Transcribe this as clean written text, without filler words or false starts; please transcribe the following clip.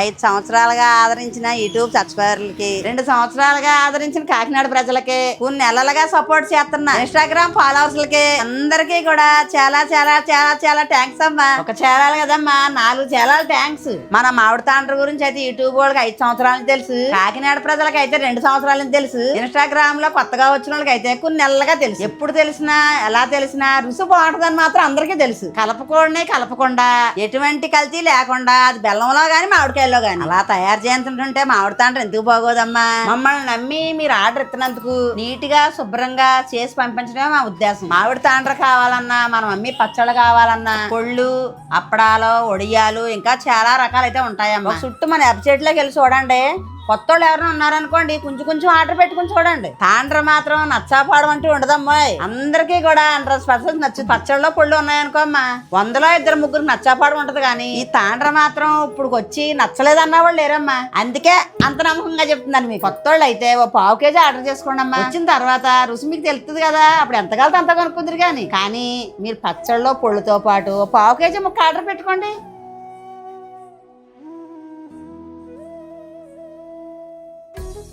5 సంవత్సరాలుగా ఆదరించిన యూట్యూబ్ సబ్స్క్రైబర్లకి, 2 సంవత్సరాలుగా ఆదరించిన కాకినాడ ప్రజలకి, కొన్ని నెలలుగా సపోర్ట్ చేస్తున్న ఇన్స్టాగ్రామ్ ఫాలోవర్స్లకి అందరికీ కూడా చాలా చాలా చాలా చాలా థ్యాంక్స్ అమ్మా. ఒక చేరాలి కదమ్మా, 4 చేరాలి థ్యాంక్స్. మన మామిడి తాండ్ర గురించి అయితే యూట్యూబ్ వాళ్ళకి 5 సంవత్సరాల నుంచి తెలుసు, కాకినాడ ప్రజలకి అయితే 2 సంవత్సరాల నుంచి తెలుసు, ఇన్స్టాగ్రామ్ లో కొత్తగా వచ్చిన వాళ్ళకి అయితే కొన్ని నెలలుగా తెలుసు. ఎప్పుడు తెలిసినా ఎలా తెలిసినా రుచి బాగుంటుందని మాత్రం అందరికీ తెలుసు. కలపకుండా ఎటువంటి కల్తీ లేకుండా అది బెల్లంలో గాని మామిడికాయల్లో గాని అలా తయారు చేస్తుంటే మామిడి తాండ్ర ఎందుకు బాగోదమ్మా. మమ్మల్ని నమ్మి మీరు ఆర్డర్ ఇస్తున్నందుకు నీట్ గా శుభ్రంగా చేసి పంపించడమే మా ఉద్దేశం. మామిడి తాండ్ర కావాలన్నా, మనం అమ్మి పచ్చళ్ళు కావాలన్నా, కొళ్ళు, అప్పడాలు, ఒడియాలు ఇంకా చాలా రకాలు అయితే ఉంటాయమ్మా. చుట్టూ మన వెబ్సైట్ లోకి వెళ్ళి చూడండి. కొత్త వాళ్ళు ఎవరైనా ఉన్నారనుకోండి, కొంచెం ఆర్డర్ పెట్టుకుని చూడండి. తాండ్ర మాత్రం నచ్చాపాడం అంటూ ఉండదమ్మాయి. అందరికీ కూడా 100% నచ్చు. పచ్చళ్ళలో పొళ్ళు ఉన్నాయనుకో అమ్మా, 100లో 2-3 నచ్చాపాడం ఉంటది. కానీ ఈ తాండ్ర మాత్రం ఇప్పుడు వచ్చి నచ్చలేదన్నా వాళ్ళు లేరమ్మా. అందుకే అంత నమ్మకంగా చెప్తున్నాను. మీ కొత్త వాళ్ళు అయితే ఓ 1/2 కేజీ ఆర్డర్ చేసుకోండి అమ్మా. వచ్చిన తర్వాత రుచి మీకు తెలుస్తుంది కదా, అప్పుడు ఎంత కలితే అంత కొనుక్కుందరు. కానీ మీరు పచ్చళ్ళలో పొళ్ళుతో పాటు 1/2 కేజీ ముక్క ఆర్డర్ పెట్టుకోండి.